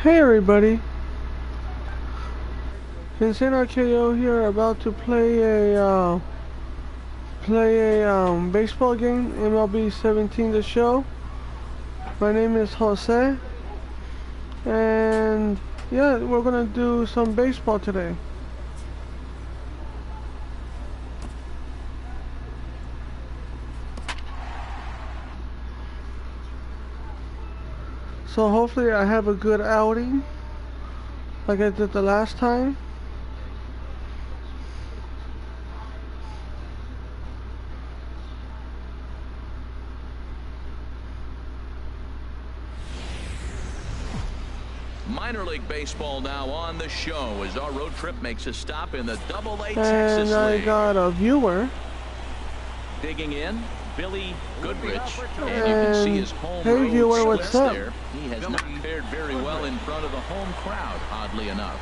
Hey everybody, INSANE-RKO here, about to play a baseball game, MLB 17 The Show. My name is Jose, and yeah, we're gonna do some baseball today. So hopefully I have a good outing, like I did the last time. Minor League Baseball now on the show as our road trip makes a stop in the Double-A Texas And I League. got a viewer. Digging in, Billy Goodrich, and you can see his home hey road viewer, what's splits up? there. He has not fared very well in front of the home crowd, oddly enough.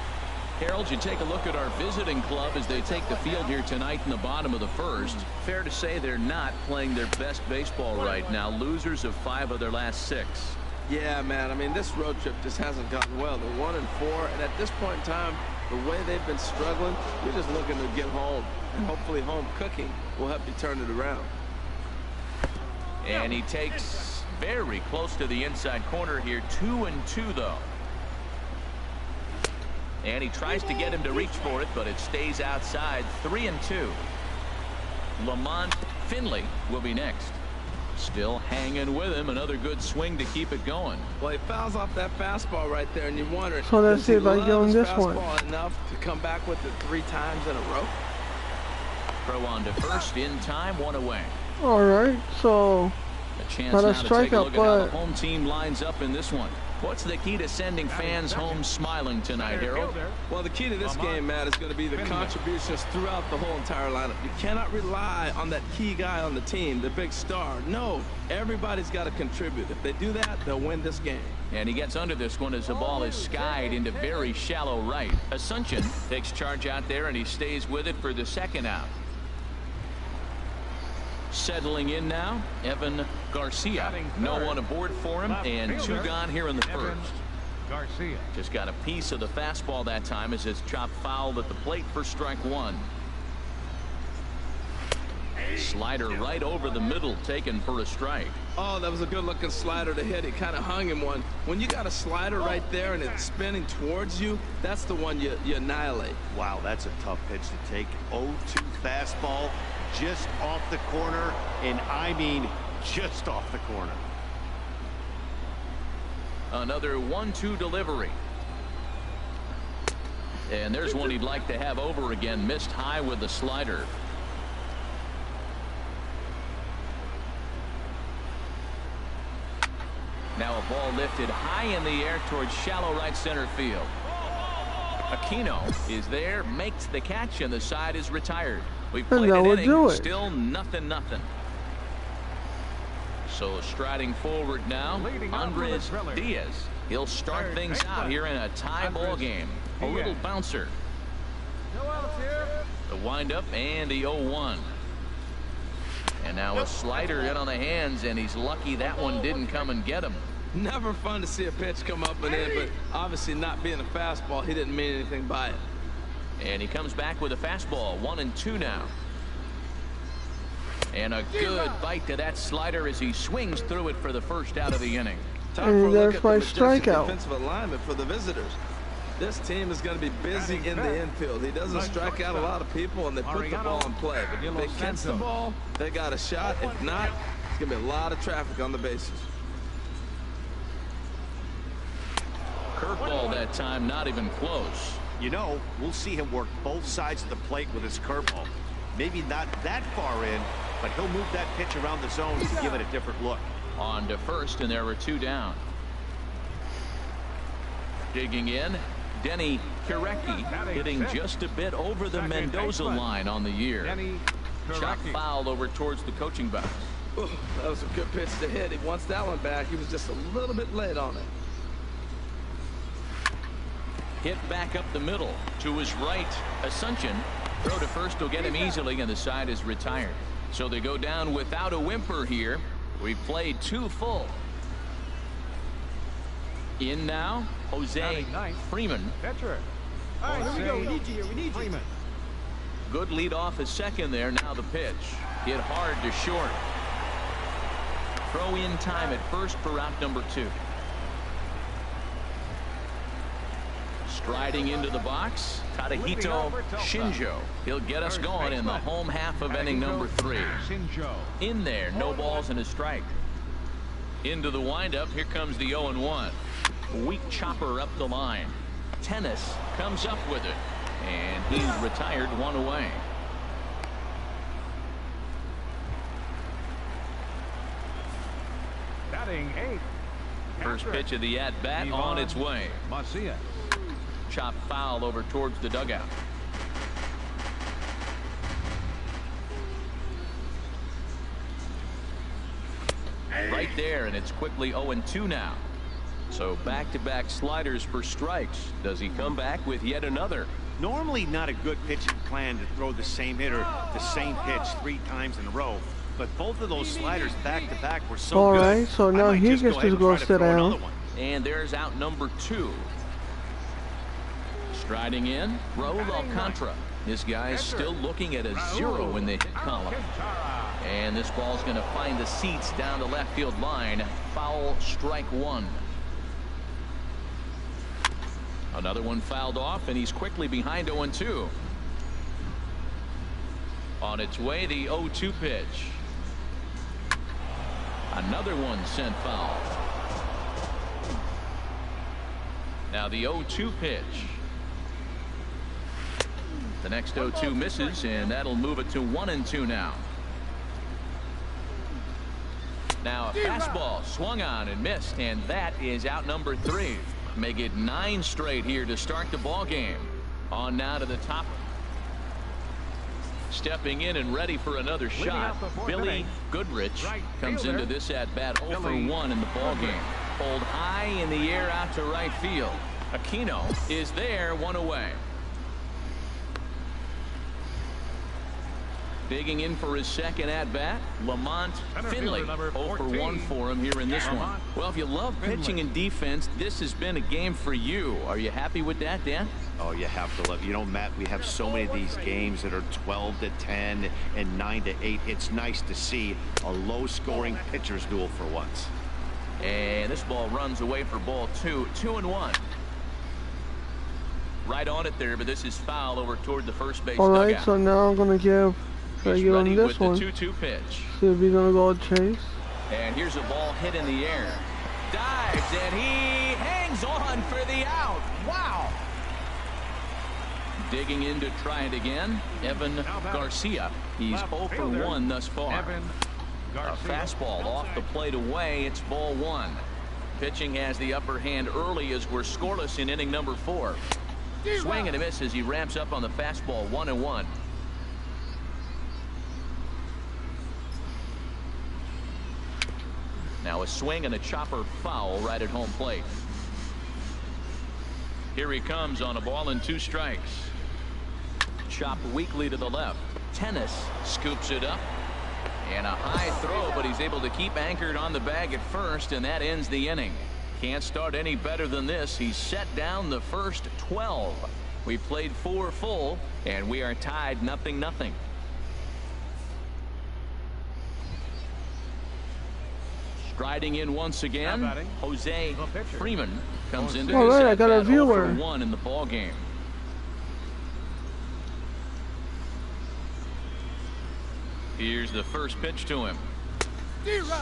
Harold, you take a look at our visiting club as they take the field here tonight in the bottom of the first. Fair to say they're not playing their best baseball right now. Losers of 5 of their last 6. Yeah, man. I mean, this road trip just hasn't gotten well. They're 1-4, and at this point in time, the way they've been struggling, you're just looking to get home, and hopefully home cooking will help you turn it around. And he takes very close to the inside corner here. 2-2 though. And he tries to get him to reach for it, but it stays outside. 3-2. Lamont Finley will be next. Still hanging with him. Another good swing to keep it going. Well, he fouls off that fastball right there, and you wonder, So let's see if I get on this one. Enough to come back with it 3 times in a row. Throw on to first in time, 1 away. Alright, so A chance not a now to take a strikeout, look at how the but home team lines up in this one. What's the key to sending fans home smiling tonight, Harold? Well, the key to this game, Matt, is going to be the contributions throughout the whole entire lineup. You cannot rely on that key guy on the team, the big star. No, everybody's got to contribute. If they do that, they'll win this game. And he gets under this one as the ball is skied into very shallow right. Asuncion takes charge out there, and he stays with it for the second out. Settling in now, Evan Garcia. No one aboard for him, and 2 gone here in the first. Garcia just got a piece of the fastball that time as it's chopped foul at the plate for strike 1. Slider right over the middle, taken for a strike. Oh, that was a good looking slider to hit. He kind of hung him one. When you got a slider right there and it's spinning towards you, that's the one you annihilate. Wow, that's a tough pitch to take. 0-2 fastball just off the corner, and I mean just off the corner. Another 1-2 delivery. And there's one he'd like to have over again. Missed high with the slider. Now a ball lifted high in the air towards shallow right center field. Aquino is there, makes the catch, and the side is retired. We've played an inning, still nothing. So striding forward now, Andres Diaz. He'll start things out here in a tie ball game. A little bouncer. The windup and the 0-1. And now a slider in on the hands, and he's lucky that one didn't come and get him. Never fun to see a pitch come up and in, but obviously not being a fastball, he didn't mean anything by it. And he comes back with a fastball. 1-2 now. And a good bite to that slider as he swings through it for the first out of the inning. and there's my strikeout. Defensive alignment for the visitors. This team is going to be busy in the infield. He doesn't strike out a lot of people, and they put the ball in play. But if they catch the ball, they got a shot. If not, it's going to be a lot of traffic on the bases. Curveball that time, not even close. You know, we'll see him work both sides of the plate with his curveball. Maybe not that far in, but he'll move that pitch around the zone to give it a different look. On to first, and there are 2 down. Digging in, Denny Kirecki hitting just a bit over the Mendoza line on the year. Shot foul over towards the coaching box. Ooh, that was a good pitch to hit. He wants that one back. He was just a little bit late on it. Hit back up the middle to his right. Asuncion. Throw to first will get him easily, and the side is retired. So they go down without a whimper here. We've played 2 full. In now, Jose Freeman. Pitcher. All right, here we go. We need you here. We need you. Good lead off his second there. Now the pitch. Hit hard to short. Throw in time at first for out number 2. Striding into the box, Tadahito Shinjo. He'll get us going in the home half of inning number 3. In there, no balls and a strike. Into the windup, here comes the 0-1. Weak chopper up the line. Tennis comes up with it, and he's retired 1 away. Batting 8. First pitch of the at-bat on its way. Chop foul over towards the dugout. Right there, and it's quickly 0-2 now. So back-to-back sliders for strikes. Does he come back with yet another? Normally not a good pitching plan to throw the same hitter the same pitch 3 times in a row. But both of those sliders back-to-back were so good. All right, so now he gets to go sit down. And there's out number 2. Striding in, Raul Alcantara. This guy's still looking at a 0 in the hit column. And this ball's going to find the seats down the left field line. Foul, strike 1. Another one fouled off, and he's quickly behind 0-2. On its way, the 0-2 pitch. Another one sent foul. Now the 0-2 pitch. The next 0-2 misses, and that'll move it to 1-2 now. Now a fastball swung on and missed, and that is out number 3. Make it 9 straight here to start the ball game. On now to the top. Stepping in and ready for another shot, Billy Goodrich comes into this at bat 0 for 1 in the ball game. Pulled high in the air out to right field. Aquino is there, 1 away. Digging in for his second at-bat, Lamont Finley. 0 for 1 for him here in this one. Well, if you love pitching and defense, this has been a game for you. Are you happy with that, Dan? Oh, you have to love. You know, Matt, we have so many of these games that are 12-10 and 9-8. It's nice to see a low-scoring pitcher's duel for once. And this ball runs away for ball 2. 2-1. Right on it there, but this is foul over toward the first base All right, dugout. so now I'm gonna give him this one. The 2-2 pitch. See if he's gonna go chase. And here's a ball hit in the air. Dives, and he hangs on for the out. Wow. Digging in to try it again, Evan Garcia. He's 0 for 1 thus far. A fastball off the plate away. It's ball 1. Pitching has the upper hand early as we're scoreless in inning number 4. Swing and a miss as he ramps up on the fastball. 1-1. Now a swing and a chopper foul right at home plate. Here he comes on a ball and 2 strikes. Chop weakly to the left. Tennis scoops it up. And a high throw, but he's able to keep anchored on the bag at first, and that ends the inning. Can't start any better than this. He's set down the first 12. We played 4 full, and we are tied 0-0. Striding in once again, Jose Freeman comes into this I got a viewer. 0 for 1 in the ball game. Here's the first pitch to him.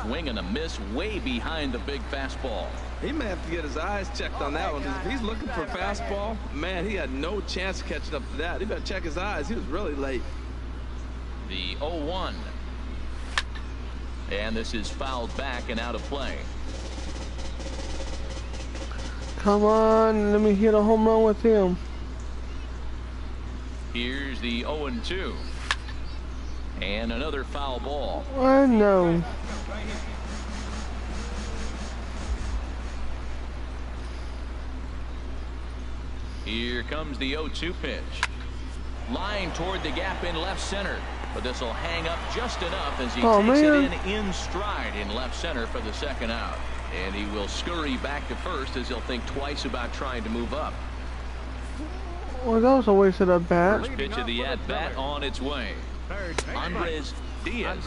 Swing and a miss way behind the big fastball. He may have to get his eyes checked on that one, because if he's looking for fastball, man, he had no chance of catching up to that. He better check his eyes. He was really late. The 0-1. And this is fouled back and out of play. Come on, let me hit a home run with him. Here's the 0-2. And another foul ball. I know. Here comes the 0-2 pitch. Line toward the gap in left center. But this will hang up just enough as he takes it in stride in left center for the second out. And he will scurry back to first as he'll think twice about trying to move up. Well, that was a waste of that bat. First pitch of the at-bat on its way. Andres Diaz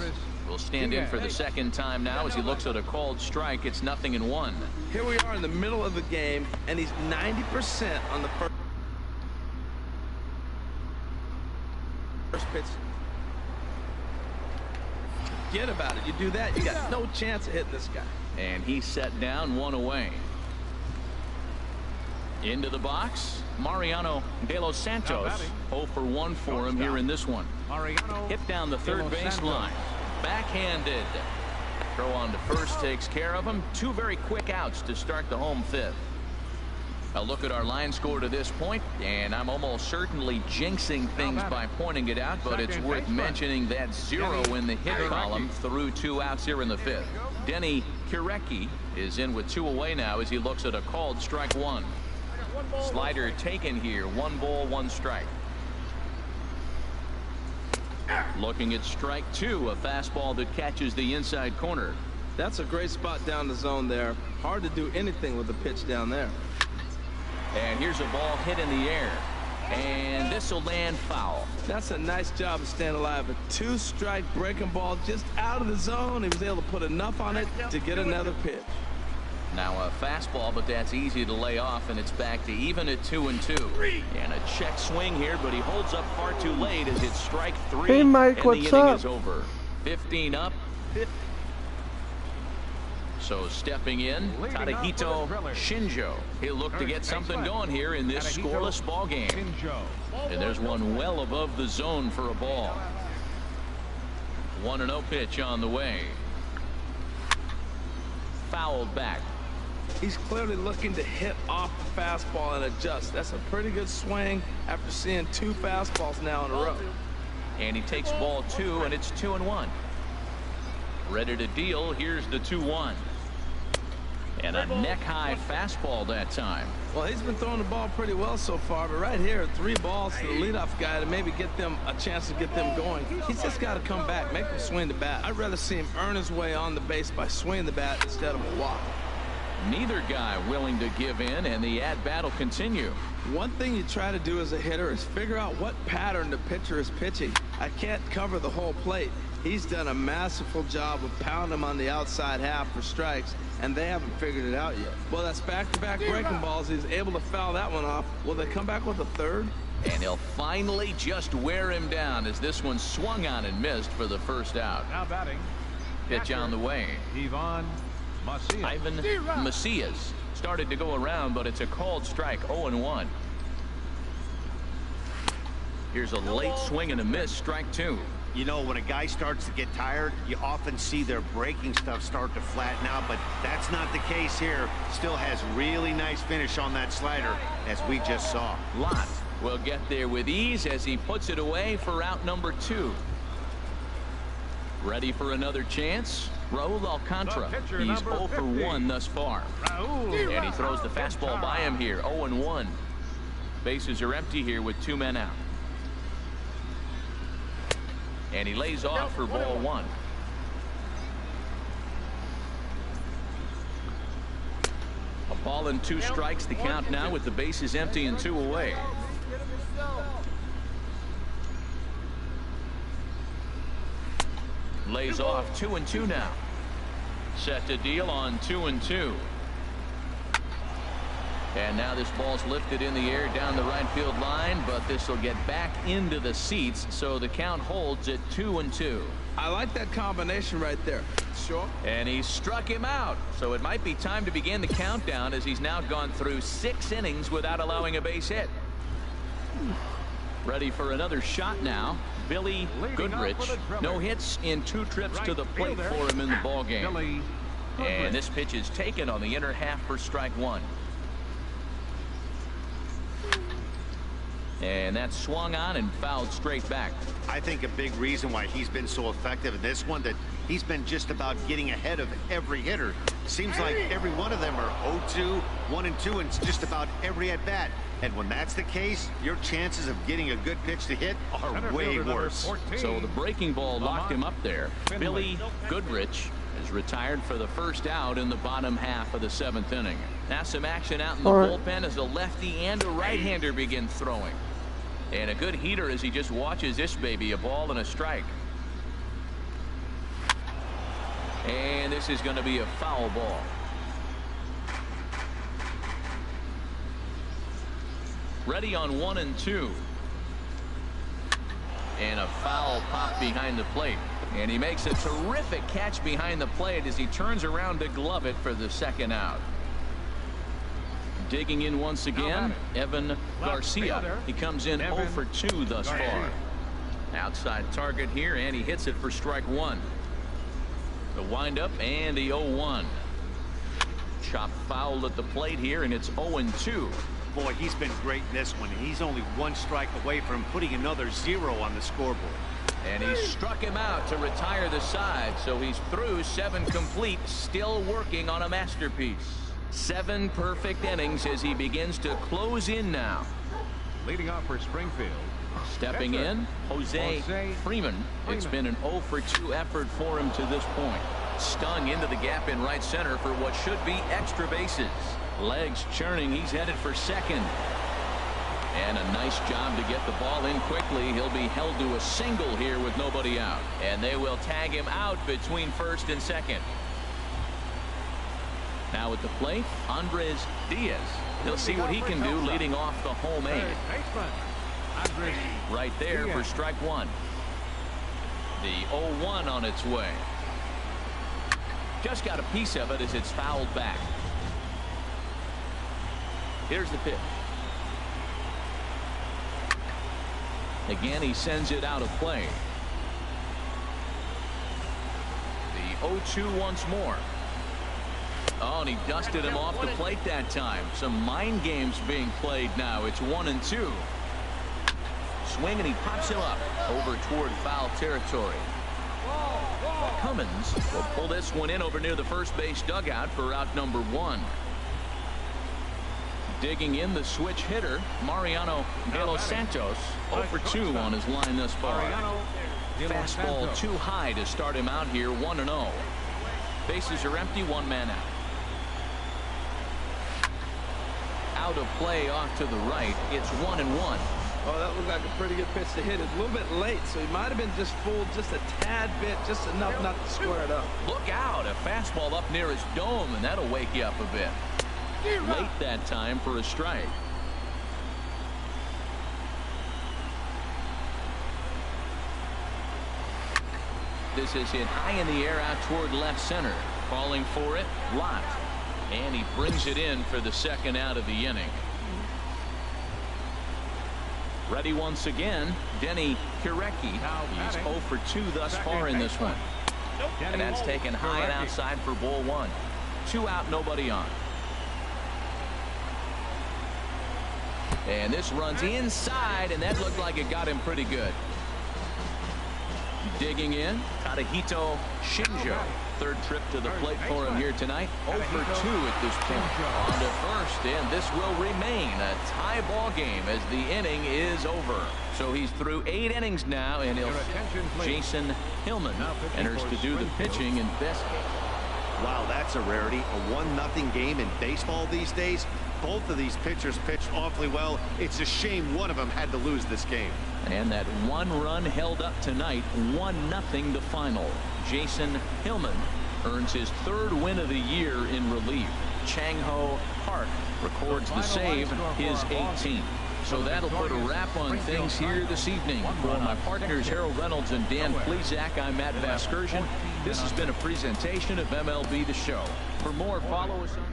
will stand in for the second time now as he looks at a called strike. It's 0-1. Here we are in the middle of the game, and he's 90% on the first pitch. Forget about it. You do that, you got no chance of hitting this guy. And he's set down, 1 away. Into the box, Mariano De Los Santos. 0 for 1 for him here in this one. Hit down the third base line. Backhanded. Throw on to first takes care of him. 2 very quick outs to start the home 5th. A look at our line score to this point, and I'm almost certainly jinxing things by pointing it out, but it's worth mentioning that 0 in the hit column through 2 outs here in the 5th. Denny Kirecki is in with 2 away now as he looks at a called strike 1. Slider taken here. 1 ball, 1 strike. Looking at strike 2, a fastball that catches the inside corner. That's a great spot down the zone there. Hard to do anything with the pitch down there. And here's a ball hit in the air. And this will land foul. That's a nice job of staying alive. A 2-strike breaking ball just out of the zone. He was able to put enough on it to get another pitch. Now a fastball, but that's easy to lay off, and it's back to even at 2-2. And a check swing here, but he holds up far too late as it's strike 3. Hey Mike, and what's the inning up? is over. 15 up. So stepping in, Tadahito Shinjo. He'll look to get something going here in this scoreless ball game. And there's one well above the zone for a ball. 1-0 pitch on the way. Fouled back. He's clearly looking to hit off the fastball and adjust. That's a pretty good swing after seeing 2 fastballs now in a row. And he takes ball 2, and it's 2-1. Ready to deal. Here's the 2-1. And a neck-high fastball that time. Well, he's been throwing the ball pretty well so far, but right here, 3 balls to the leadoff guy to maybe get them a chance to get them going. He's just got to come back, make him swing the bat. I'd rather see him earn his way on the base by swinging the bat instead of a walk. Neither guy willing to give in, and the at-bat will continue. One thing you try to do as a hitter is figure out what pattern the pitcher is pitching. I can't cover the whole plate. He's done a masterful job of pounding him on the outside half for strikes, and they haven't figured it out yet. Well, that's back-to-back breaking balls. He's able to foul that one off. Will they come back with a third? And he'll finally just wear him down as this one swung on and missed for the first out. Now batting. Pitch on the way. Ivan Macias started to go around, but it's a called strike. 0-1. Here's a late swing and a miss. Strike 2. You know, when a guy starts to get tired, you often see their breaking stuff start to flatten out, but that's not the case here. Still has really nice finish on that slider, as we just saw. Lott will get there with ease as he puts it away for out number 2. Ready for another chance? Raul Alcantara. He's 0 for 1 thus far. And he throws the fastball by him here. 0-1. Bases are empty here with 2 men out. And he lays off for ball 1. A ball and 2 strikes. The count now with the bases empty and 2 away. Lays off 2-2 now. Set to deal on 2-2. And now this ball's lifted in the air down the right field line, but this will get back into the seats, so the count holds at 2-2. I like that combination right there. Sure. And he struck him out, so it might be time to begin the countdown as he's now gone through 6 innings without allowing a base hit. Ready for another shot now. Billy Goodrich. No hits in 2 trips to the plate for him in the ball game. And this pitch is taken on the inner half for strike 1. And that's swung on and fouled straight back. I think a big reason why he's been so effective in this one, that he's been just about getting ahead of every hitter. Seems like every one of them are 0-2, 1-2, and just about every at bat. And when that's the case, your chances of getting a good pitch to hit are way worse. So the breaking ball locked him up there. Billy Goodrich is retired for the first out in the bottom half of the 7th inning. Now some action out in the All right. bullpen as a lefty and a right-hander begin throwing. And a good heater as he just watches this baby, a ball and a strike. And this is going to be a foul ball. Ready on 1 and 2. And a foul pop behind the plate. And he makes a terrific catch behind the plate as he turns around to glove it for the second out. Digging in once again, Evan Garcia. He comes in 0 for 2 thus far. Outside target here, and he hits it for strike 1. The windup and the 0-1. Chop foul at the plate here, and it's 0-2. Boy, he's been great in this one. He's only 1 strike away from putting another 0 on the scoreboard. And he struck him out to retire the side, so he's through 7 complete, still working on a masterpiece. 7 perfect innings as he begins to close in now. Leading off for Springfield. Stepping in, Jose Freeman. It's been an 0 for 2 effort for him to this point. Stung into the gap in right center for what should be extra bases. Legs churning, he's headed for second. And a nice job to get the ball in quickly. He'll be held to a single here with nobody out. And they will tag him out between first and second. Now at the plate, Andres Diaz. He'll see what he can do leading off the home 8. Right there for strike 1. The 0-1 on its way. Just got a piece of it as it's fouled back. Here's the pitch. Again, he sends it out of play. The 0-2 once more. Oh, and he dusted him off the plate that time. Some mind games being played now. It's 1 and 2. Swing, and he pops him up over toward foul territory. Cummins will pull this one in over near the first base dugout for out number 1. Digging in, the switch hitter, Mariano De Los Santos, 0 for 2 on his line thus far. Fastball too high to start him out here, 1-0. Bases are empty, 1 man out. Out of play off to the right. It's 1-1. Oh, that looked like a pretty good pitch to hit. It's a little bit late, so he might have been just fooled just a tad bit, just enough not to square it up. Look out, a fastball up near his dome, and that'll wake you up a bit. Late that time for a strike. This is hit high in the air out toward left center. Calling for it, Lott. And he brings it in for the second out of the inning. Ready once again, Denny Kirecki. He's 0 for 2 thus far in this one. And that's taken high and outside for ball 1. 2 out, nobody on. And this runs inside, and that looked like it got him pretty good. Digging in, Tadahito Shinjo. Third trip to the plate for him here tonight. 0 for 2 at this point. On to first, and this will remain a tie ball game as the inning is over. So he's through 8 innings now, and Jason Hillman enters to do the pitching in best case. Wow, that's a rarity. A 1-0 game in baseball these days. Both of these pitchers pitched awfully well. It's a shame one of them had to lose this game. And that 1 run held up tonight, 1-0 the final. Jason Hillman earns his 3rd win of the year in relief. Chang-Ho Park records the save, his 18th. So that'll put a wrap on things here this evening. For my partners Harold Reynolds and Dan Plesac, I'm Matt Vasgersian. This has been a presentation of MLB The Show. For more, follow us on.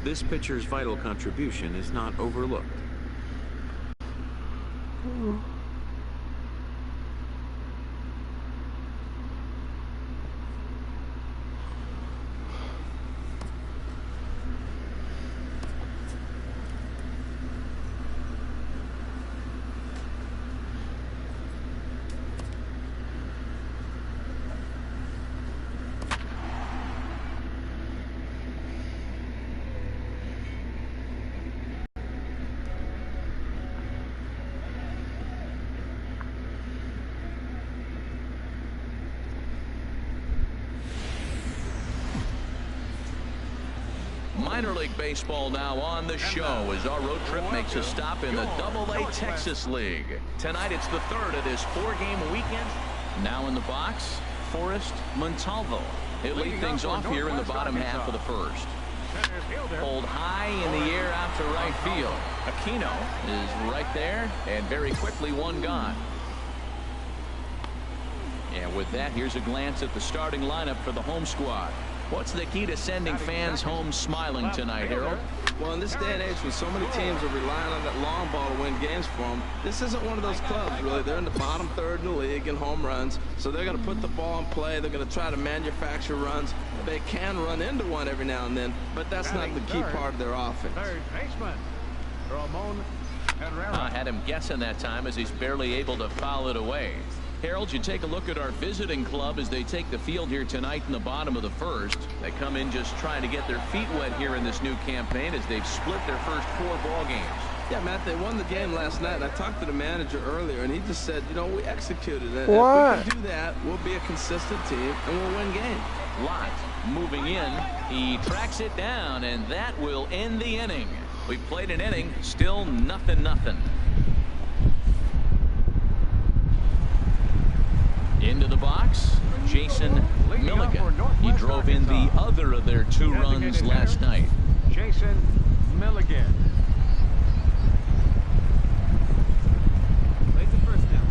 This pitcher's vital contribution is not overlooked. Minor league baseball now on the show as our road trip makes a stop in the AA Texas League. Tonight it's the third of this 4-game weekend. Now in the box, Forrest Montalvo. He'll lead things off here in the bottom half of the first. Pulled high in the air out to right field. Aquino is right there, and very quickly one gone. And with that, here's a glance at the starting lineup for the home squad. What's the key to sending fans home smiling tonight, Harold? Well, in this day and age, when so many teams are relying on that long ball to win games for them, this isn't one of those clubs, really. They're in the bottom third in the league in home runs, so they're going to put the ball in play. They're going to try to manufacture runs. They can run into one every now and then, but that's not the key part of their offense. Third baseman, Ramon Herrera. I had him guessing that time as he's barely able to foul it away. Harold, you take a look at our visiting club as they take the field here tonight in the bottom of the first. They come in just trying to get their feet wet here in this new campaign as they've split their first 4 ball games. Yeah, Matt, they won the game last night, and I talked to the manager earlier, and he just said, you know, we executed it. What? If we can do that, we'll be a consistent team, and we'll win games. Lott moving in. He tracks it down, and that will end the inning. We've played an inning, still nothing. Into the box, Jason Milligan. He drove in the other of their 2 runs last night. Jason Milligan. Plays the first down.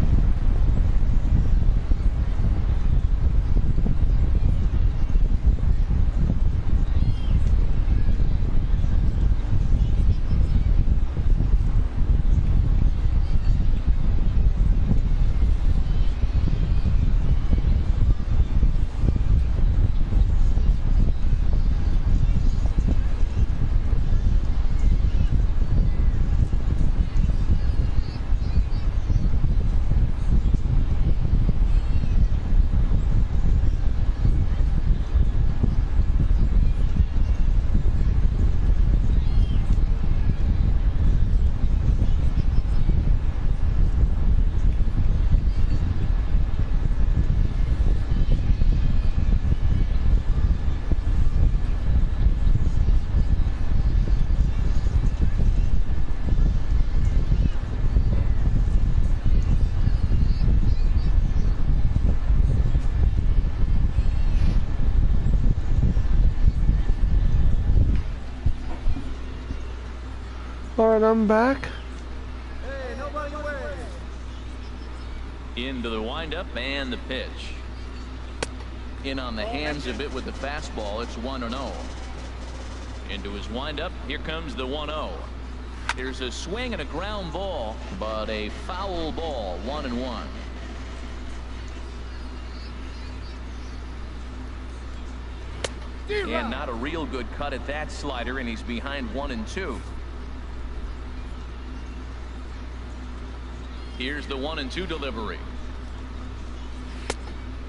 All right, I'm back. Into the windup and the pitch. In on the hands of it with the fastball. It's 1-0. Into his windup. Here comes the 1-0. There's a swing and a ground ball, but a foul ball. 1-1. And not a real good cut at that slider, and he's behind 1-2. Here's the 1-2 delivery.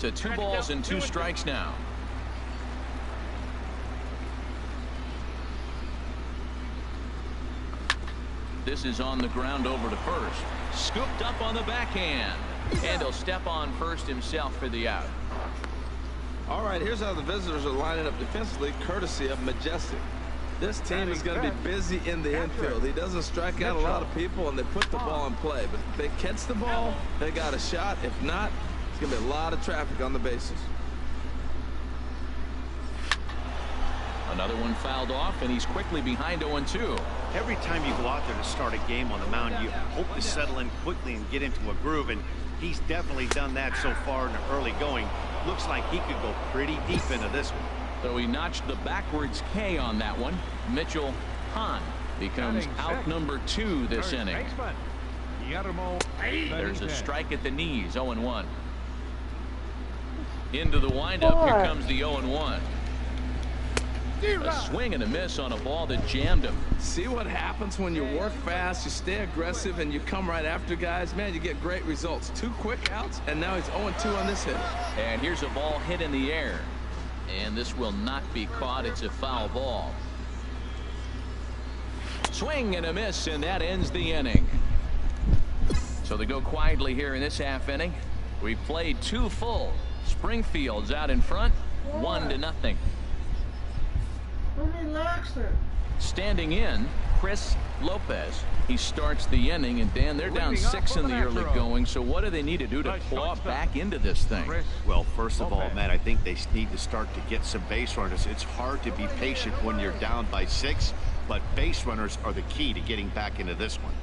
To 2 balls and 2 strikes now. This is on the ground over to first. Scooped up on the backhand. And he'll step on first himself for the out. All right, here's how the visitors are lining up defensively, courtesy of Majestic. This team is going to be busy in the infield. He doesn't strike out a lot of people, and they put the ball in play. But if they catch the ball, they got a shot. If not, it's going to be a lot of traffic on the bases. Another one fouled off, and he's quickly behind 0-2. Every time you go out there to start a game on the mound, you hope to settle in quickly and get into a groove, and he's definitely done that so far in the early going. Looks like he could go pretty deep into this one. So he notched the backwards K on that one. Mitchell Hahn becomes out number 2 this inning. There's a strike at the knees. 0-1. Into the windup. Here comes the 0-1. A swing and a miss on a ball that jammed him. See what happens when you work fast, you stay aggressive, and you come right after guys. Man, you get great results. 2 quick outs, and now he's 0-2 on this hit. And here's a ball hit in the air. And this will not be caught. It's a foul ball. Swing and a miss, and that ends the inning. So they go quietly here in this half inning. We've played 2 full. Springfield's out in front, 1-0. Standing in, Chris Lopez. He starts the inning, and Dan, they're down 6 in the early going, so what do they need to do to claw back into this thing? Well, first of all, Matt, I think they need to start to get some base runners. It's hard to be patient when you're down by 6, but base runners are the key to getting back into this one.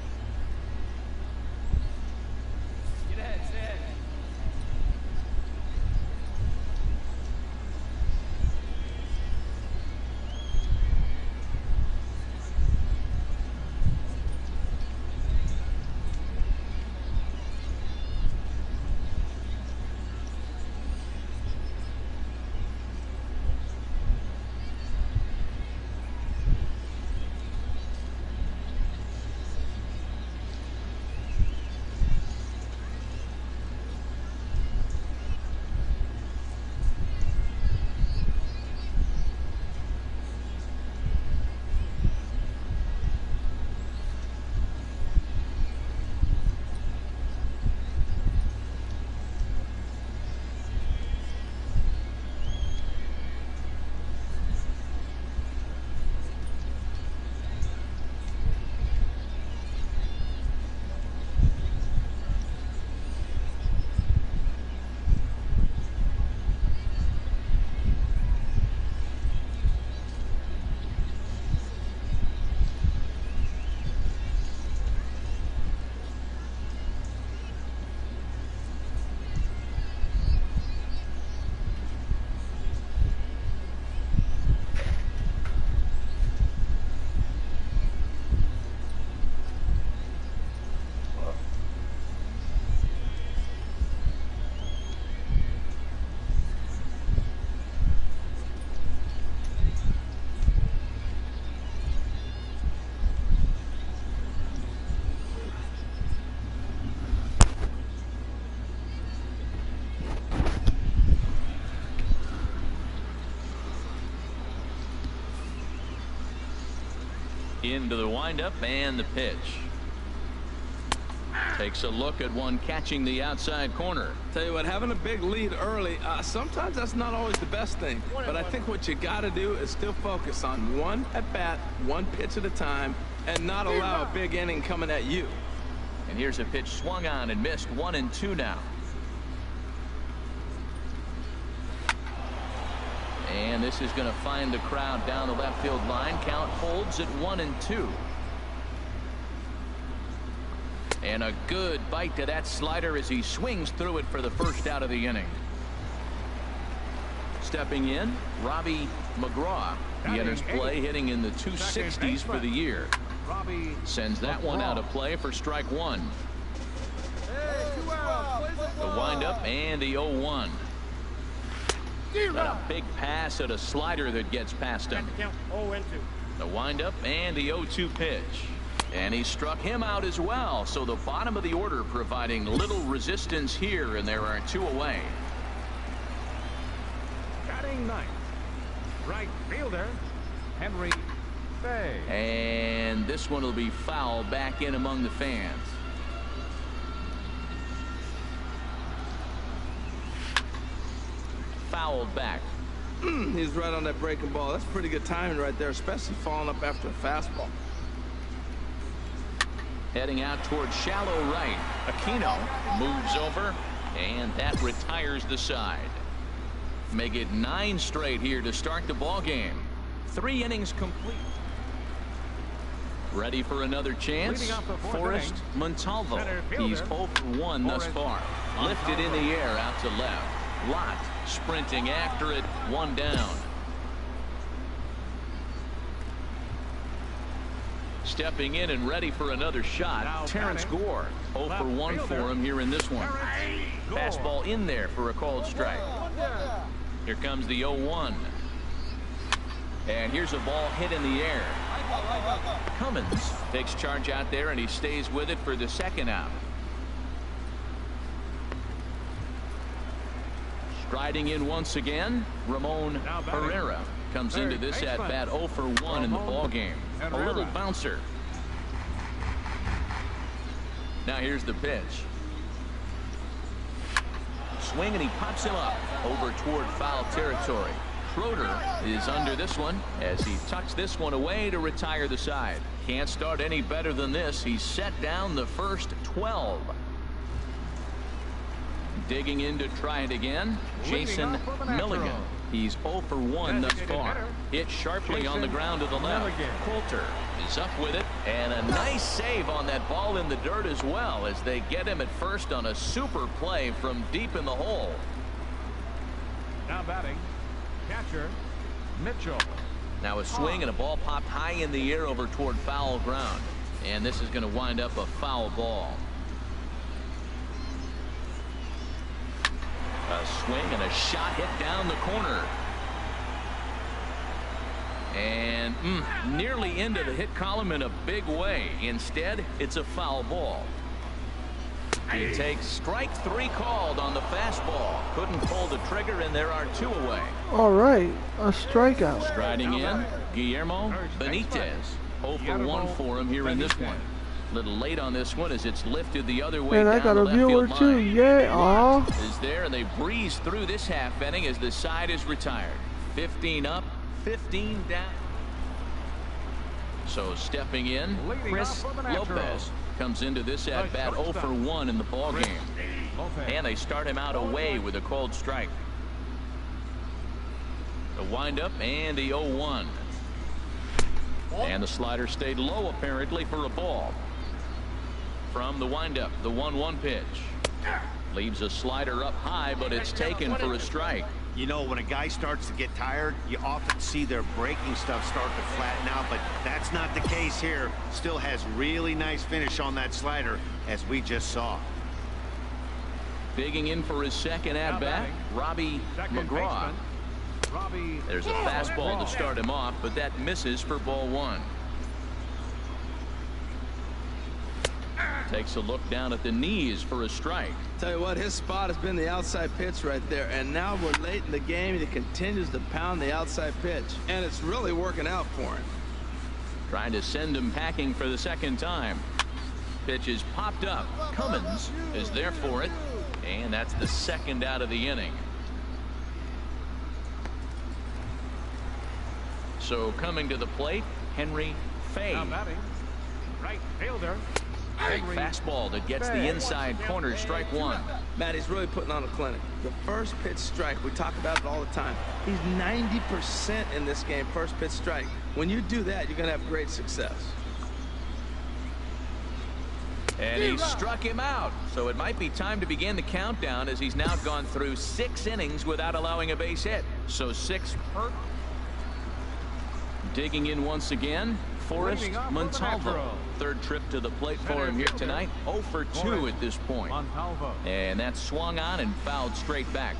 Into the windup and the pitch. Takes a look at one catching the outside corner. Tell you what, having a big lead early, sometimes that's not always the best thing. But I think what you got to do is still focus on one at bat, one pitch at a time, and not allow a big inning coming at you. And here's a pitch swung on and missed. 1-2 now. And this is going to find the crowd down the left field line. Count holds at 1-2. And a good bite to that slider as he swings through it for the first out of the inning. Stepping in, Robbie McGraw. He enters play hitting in the 260s for the year. Sends that one out of play for strike one. The windup and the 0-1. A big pass at a slider that gets past him. The windup and the 0-2 pitch. And he struck him out as well. So the bottom of the order providing little resistance here, and there are 2 away. Batting ninth, right fielder, Henry Bay. And this one will be foul back in among the fans. Fouled back. He's right on that breaking ball. That's pretty good timing right there, especially falling up after a fastball. Heading out towards shallow right. Aquino moves over, and that retires the side. Make it 9 straight here to start the ball game. 3 innings complete. Ready for another chance. Forrest Montalvo. He's 0 for 1 thus far. Lifted in the air out to left. Lott sprinting after it. 1 down. Stepping in and ready for another shot. Terrence Gore. 0 for 1 for him here in this one. Fastball in there for a called strike. Here comes the 0-1. And here's a ball hit in the air. Cummins takes charge out there, and he stays with it for the second out. Striding in once again, Ramon Herrera comes into this at bat 0 for 1 in the ball game. A little bouncer. Now here's the pitch. Swing, and he pops him up over toward foul territory. Schroeder is under this one as he tucks this one away to retire the side. Can't start any better than this. He's set down the first 12. Digging in to try it again, Jason Milligan. He's 0 for 1 thus far. Hit sharply on the ground to the left. Coulter is up with it, and a nice save on that ball in the dirt as well as they get him at first on a super play from deep in the hole. Now batting, catcher Mitchell. Now a swing and a ball popped high in the air over toward foul ground, and this is going to wind up a foul ball. A swing and a shot hit down the corner. And nearly into the hit column in a big way. Instead, it's a foul ball. He takes strike 3 called on the fastball. Couldn't pull the trigger, and there are 2 away. All right, a strikeout. Striding in, Guillermo Benitez. 0 for 1 for him here in this one. A little late on this one as it's lifted the other way. And I got a viewer too. Yeah, aw. Is there, and they breeze through this half inning as the side is retired. 15 up, 15 down. So stepping in, Chris Lopez comes into this at bat 0 for 1 in the ball game, and they start him out away with a cold strike. The windup and the 0-1, and the slider stayed low apparently for a ball. From the windup, the 1-1 pitch leaves a slider up high, but it's taken for a strike. You know, when a guy starts to get tired, you often see their breaking stuff start to flatten out, but that's not the case here. Still has really nice finish on that slider, as we just saw. Digging in for his second at bat, Robbie McGraw. There's a fastball to start him off, but that misses for ball 1. Takes a look down at the knees for a strike. Tell you what, his spot has been the outside pitch right there, and now we're late in the game and he continues to pound the outside pitch, and it's really working out for him. Trying to send him packing for the second time. Pitch is popped up. Cummins is there for it, and that's the second out of the inning. So coming to the plate, Henry Fay. Now batting, right fielder. Big fastball that gets the inside corner, strike 1. Matt, he's really putting on a clinic. The first pitch strike, we talk about it all the time. He's 90% in this game, first pitch strike. When you do that, you're going to have great success. And he struck him out. So it might be time to begin the countdown as he's now gone through 6 innings without allowing a base hit. So 6 per. Digging in once again, Forrest Montalvo. Third trip to the plate for him here tonight. 0 for 2 at this point. And that's swung on and fouled straight back.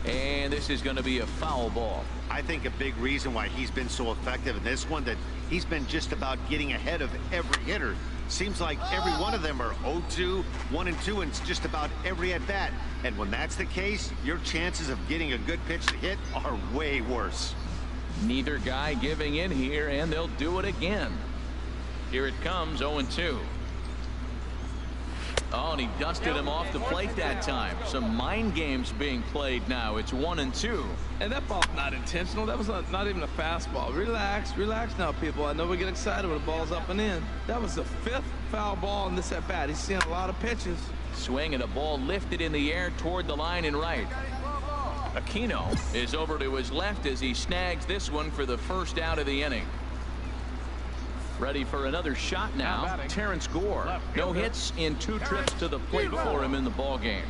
And this is going to be a foul ball. I think a big reason why he's been so effective in this one, that he's been just about getting ahead of every hitter. Seems like every one of them are 0-2, 1-2, and just about every at bat. And when that's the case, your chances of getting a good pitch to hit are way worse. Neither guy giving in here, and they'll do it again. Here it comes, 0-2. Oh, and he dusted him off the plate that time. Some mind games being played now. It's 1-2. And that ball's not intentional. That was not even a fastball. Relax, relax now, people. I know we get excited when the ball's up and in. That was the 5th foul ball in this at bat. He's seeing a lot of pitches. Swing and a ball lifted in the air toward the line and right. Aquino is over to his left as he snags this one for the first out of the inning. Ready for another shot now. Terrence Gore. No hits in 2 trips to the plate for him in the ball game.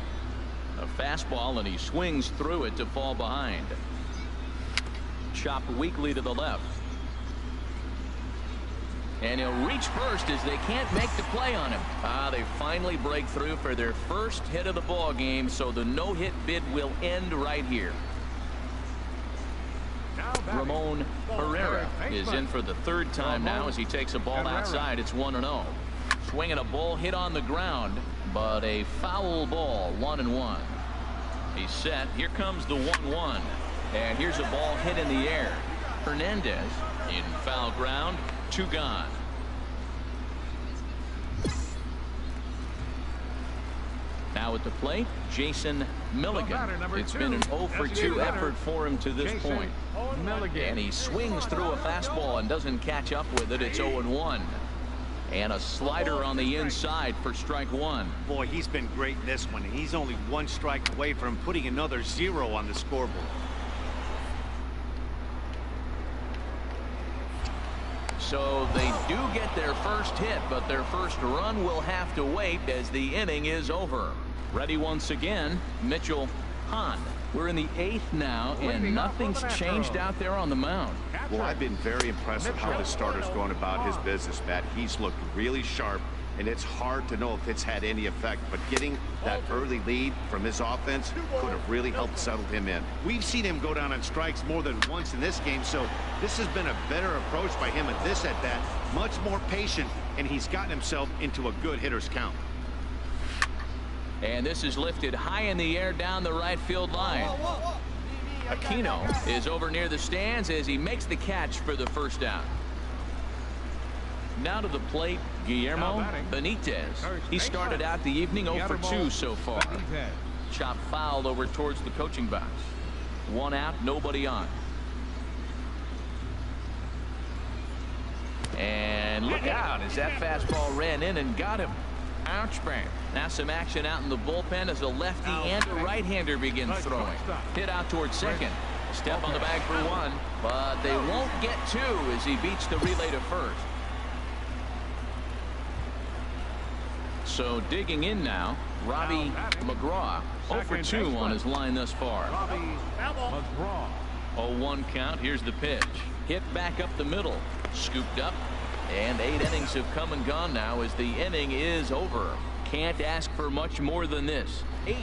A fastball, and he swings through it to fall behind. Chopped weakly to the left. And he'll reach first as they can't make the play on him. They finally break through for their first hit of the ball game, so the no-hit bid will end right here. Ramon Herrera is in for the 3rd time now as he takes a ball outside. It's 1-0. Swinging a ball hit on the ground, but a foul ball, 1-1. He's set. Here comes the 1-1. And here's a ball hit in the air. Hernandez in foul ground. 2 gone. Now Now at the plate, Jason Milligan. It's been an 0 for 2 effort for him to this point. And he swings through a fastball and doesn't catch up with it. It's 0-1. And a slider on the inside for strike one. Boy, he's been great in this one. He's only 1 strike away from putting another 0 on the scoreboard. So they do get their first hit, but their first run will have to wait as the inning is over. Ready once again, Mitchell Hahn. We're in the 8th now, and nothing's changed out there on the mound. Well, I've been very impressed with how the starter's going about his business, Matt. He's looked really sharp, and it's hard to know if it's had any effect, but getting that early lead from his offense could have really helped settle him in. We've seen him go down on strikes more than once in this game, so this has been a better approach by him at this at-bat. Much more patient, and he's gotten himself into a good hitter's count. And this is lifted high in the air down the right field line. Aquino is over near the stands as he makes the catch for the first out. Now to the plate, Guillermo Benitez. He started out the evening 0 for 2 so far. Chop fouled over towards the coaching box. 1 out, nobody on. And look out as that fastball ran in and got him. Ouch, bang. Now some action out in the bullpen as a lefty and a right-hander begin throwing. Hit out towards second. Step on the bag for 1, but they won't get 2 as he beats the relay to first. So digging in now, Robbie McGraw. 0 for 2 on his line thus far. 0-1 count. Here's the pitch. Hit back up the middle. Scooped up. And 8 innings have come and gone now as the inning is over. Can't ask for much more than this. 8.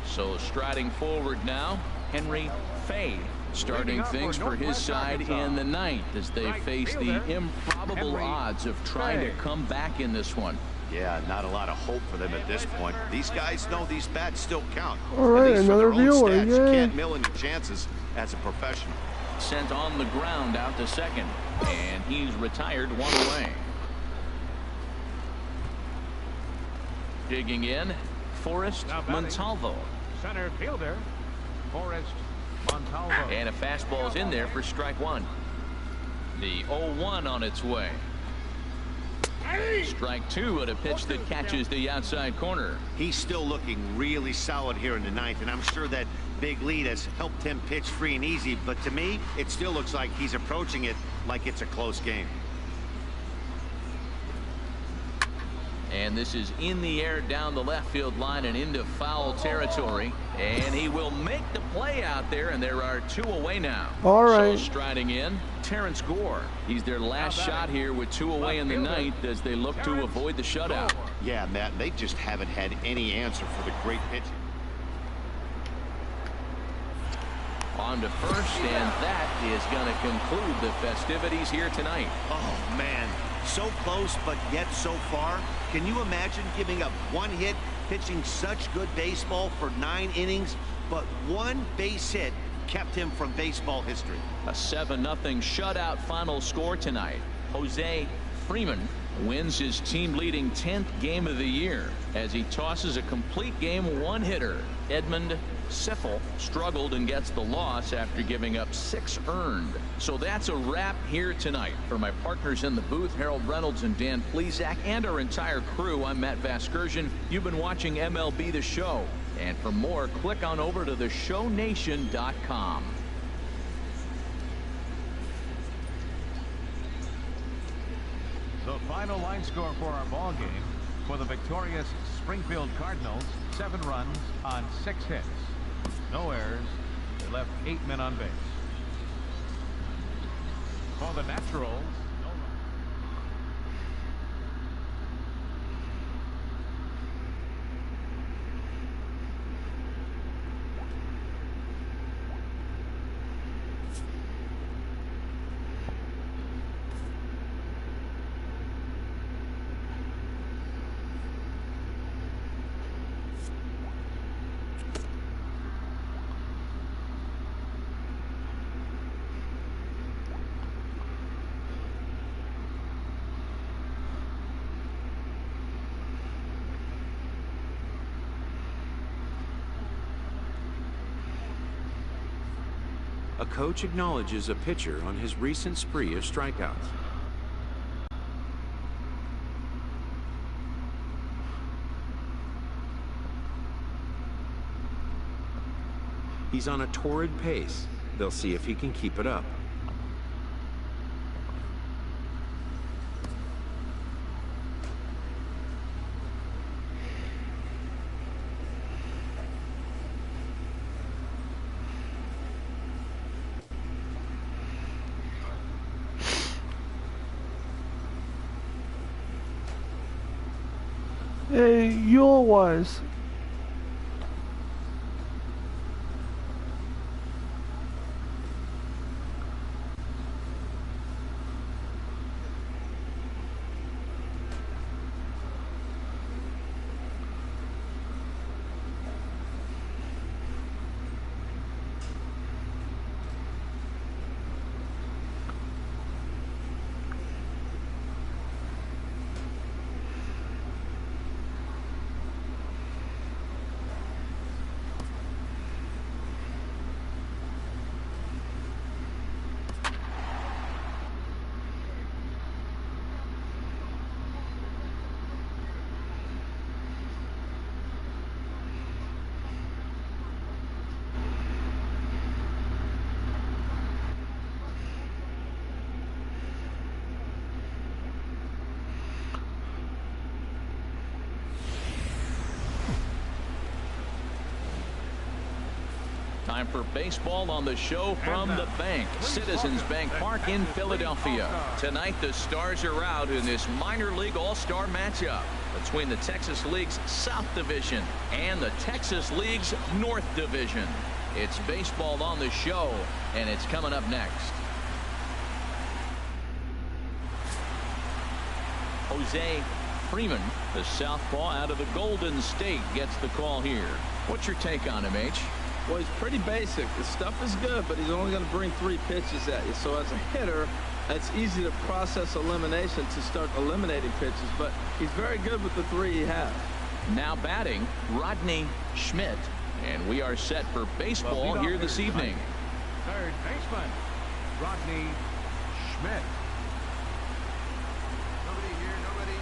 So striding forward now, Henry Fay starting things for his side in the 9th as they face the improbable odds of trying to come back in this one. Yeah, not a lot of hope for them at this point. These guys know these bats still count. All right, at least another for their own viewer. stats. You Yay. can't mill any chances as a professional. Sent on the ground out to second, and he's retired 1 away. Digging in, Forrest Montalvo. Center fielder, Forrest Montalvo. And a fastball's in there for strike 1. The 0-1 on its way. Strike 2 at a pitch that catches the outside corner. He's still looking really solid here in the 9th, and I'm sure that big lead has helped him pitch free and easy, but to me, it still looks like he's approaching it like it's a close game. And this is in the air down the left field line and into foul territory. And he will make the play out there, and there are 2 away now. All right. So striding in, Terrence Gore. He's their last shot here with 2 away in the 9th as they look to avoid the shutout. Yeah, Matt, they just haven't had any answer for the great pitch. On to first, and that is going to conclude the festivities here tonight. Oh, man. So close, but yet so far. Can you imagine giving up 1 hit, pitching such good baseball for 9 innings, but 1 base hit kept him from baseball history? A 7-0 shutout final score tonight. Jose Freeman wins his team-leading 10th game of the year as he tosses a complete game 1-hitter. Edmund Siffel struggled and gets the loss after giving up 6 earned. So that's a wrap here tonight. For my partners in the booth, Harold Reynolds and Dan Plesac, and our entire crew, I'm Matt Vasgersian. You've been watching MLB The Show. And for more, click on over to theshownation.com. The final line score for our ball game for the victorious Springfield Cardinals: 7 runs on 6 hits. No errors. They left 8 men on base. For the Naturals, A coach acknowledges a pitcher on his recent spree of strikeouts. He's on a torrid pace. They'll see if he can keep it up. Hey, yours. Time for baseball on the show from the bank. Citizens Bank Park in Philadelphia. Tonight the Stars are out in this minor league all-star matchup between the Texas League's South Division and the Texas League's North Division. It's baseball on the show, and it's coming up next. Jose Freeman, the southpaw out of the Golden State, gets the call here. What's your take on him, H? Well, he's pretty basic. The stuff is good, but he's only going to bring 3 pitches at you. So as a hitter, it's easy to process elimination to start eliminating pitches, but he's very good with the 3 he has. Now batting, Rodney Schmidt. And we are set for baseball here this evening. Third baseman, Rodney Schmidt. Nobody here, nobody.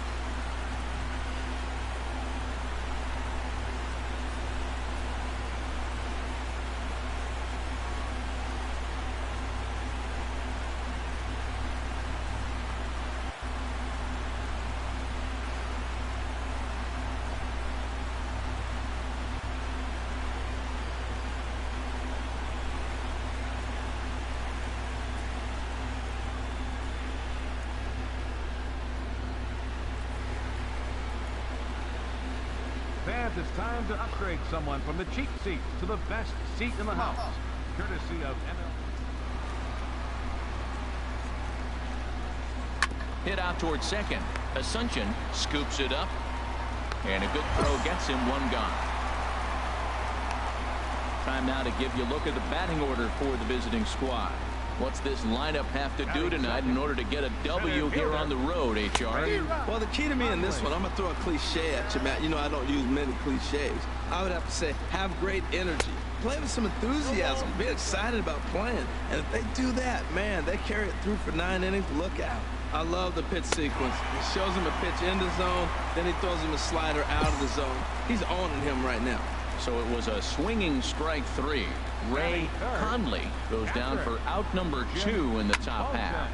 Fans, it's time to upgrade someone from the cheap seat to the best seat in the house, courtesy of MLB. Hit out towards second. Asuncion scoops it up, and a good throw gets him 1 gone. Time now to give you a look at the batting order for the visiting squad. What's this lineup have to do tonight in order to get a W here on the road, HR? Well, the key to me in this one, I'm going to throw a cliche at you, Matt. You know I don't use many cliches. I would have to say, have great energy. Play with some enthusiasm. Be excited about playing. And if they do that, man, they carry it through for 9 innings. Look out. I love the pitch sequence. He shows him a pitch in the zone, then he throws him a slider out of the zone. He's owning him right now. So it was a swinging strike 3. Ray Conley goes down for out number 2 in the top half.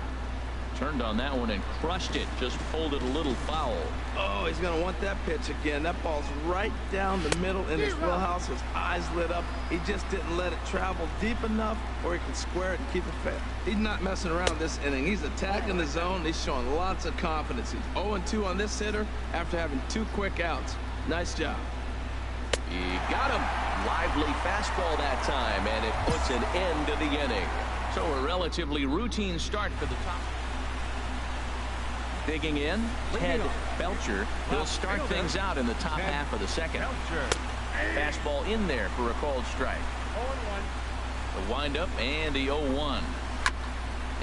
Turned on that one and crushed it. Just pulled it a little foul. Oh, he's going to want that pitch again. That ball's right down the middle in his wheelhouse. His eyes lit up. He just didn't let it travel deep enough where he could square it and keep it fair. He's not messing around this inning. He's attacking the zone. He's showing lots of confidence. He's 0-2 on this hitter after having 2 quick outs. Nice job. He got him. Lively fastball that time, and it puts an end to the inning. So a relatively routine start for the top. Digging in, Ted Belcher. He'll start things out in the top half of the second. Fastball in there for a called strike. The windup and the 0-1.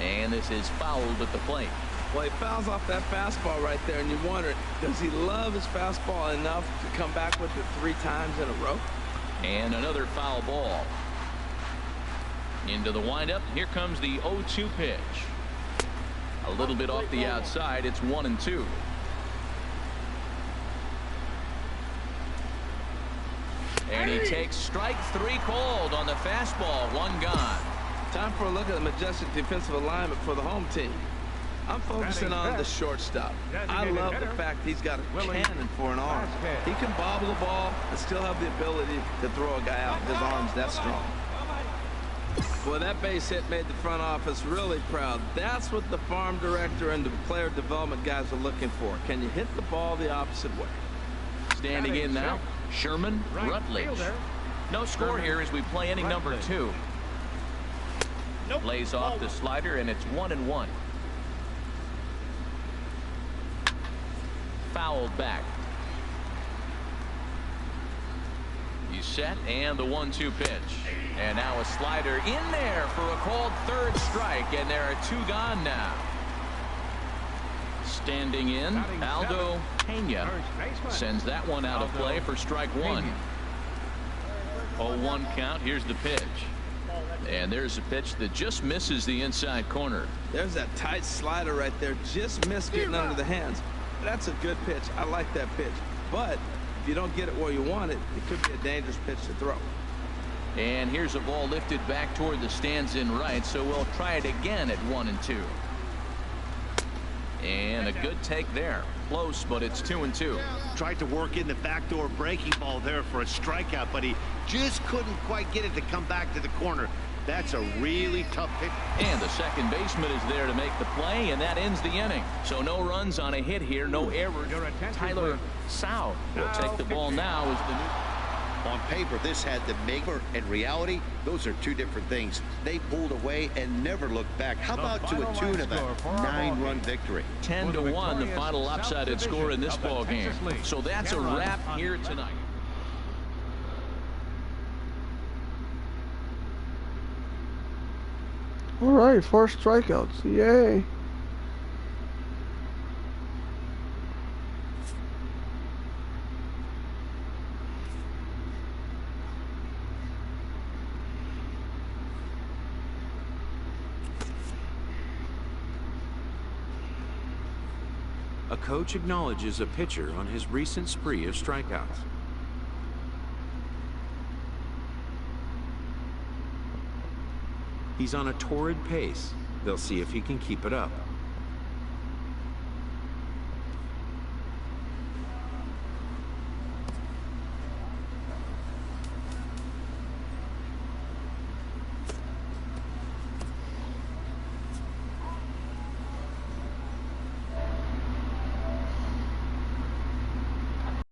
And this is fouled at the plate. Well, he fouls off that fastball right there, and you wonder, does he love his fastball enough to come back with it 3 times in a row? And another foul ball. Into the windup. Here comes the 0-2 pitch. A little bit off the outside. It's 1-2. And he takes strike 3 called on the fastball. 1 gone. Time for a look at the majestic defensive alignment for the home team. I'm focusing on the shortstop. I love the fact he's got a cannon for an arm. He can bobble the ball and still have the ability to throw a guy out with his arms that strong. Well, that base hit made the front office really proud. That's what the farm director and the player development guys are looking for. Can you hit the ball the opposite way? Standing in now, Sherman Rutledge. No score here as we play inning number 2. Lays off the slider, and it's 1-1. Fouled back. He's set, and the 1-2 pitch. And now a slider in there for a called 3rd strike, and there are 2 gone now. Standing in, Aldo Pena sends that one out of play for strike 1. 0-1 count. Here's the pitch. And there's a pitch that just misses the inside corner. There's that tight slider right there. Just missed getting under the hands. That's a good pitch. I like that pitch. But if you don't get it where you want it, it could be a dangerous pitch to throw. And here's a ball lifted back toward the stands in right, so we'll try it again at 1-2. And a good take there. Close, but it's 2-2. Tried to work in the backdoor breaking ball there for a strikeout, but he just couldn't quite get it to come back to the corner. That's a really tough hit. And the second baseman is there to make the play, and that ends the inning. So no runs on a hit here, no errors. Tyler Sau will take the ball now as the new. On paper, this had the maker. In reality, those are 2 different things. They pulled away and never looked back. How about to a tune of a 9-run victory? 10-1, the final lopsided score in this ball game. So that's a wrap here tonight. All right, 4 strikeouts. Yay. A coach acknowledges a pitcher on his recent spree of strikeouts. He's on a torrid pace. They'll see if he can keep it up.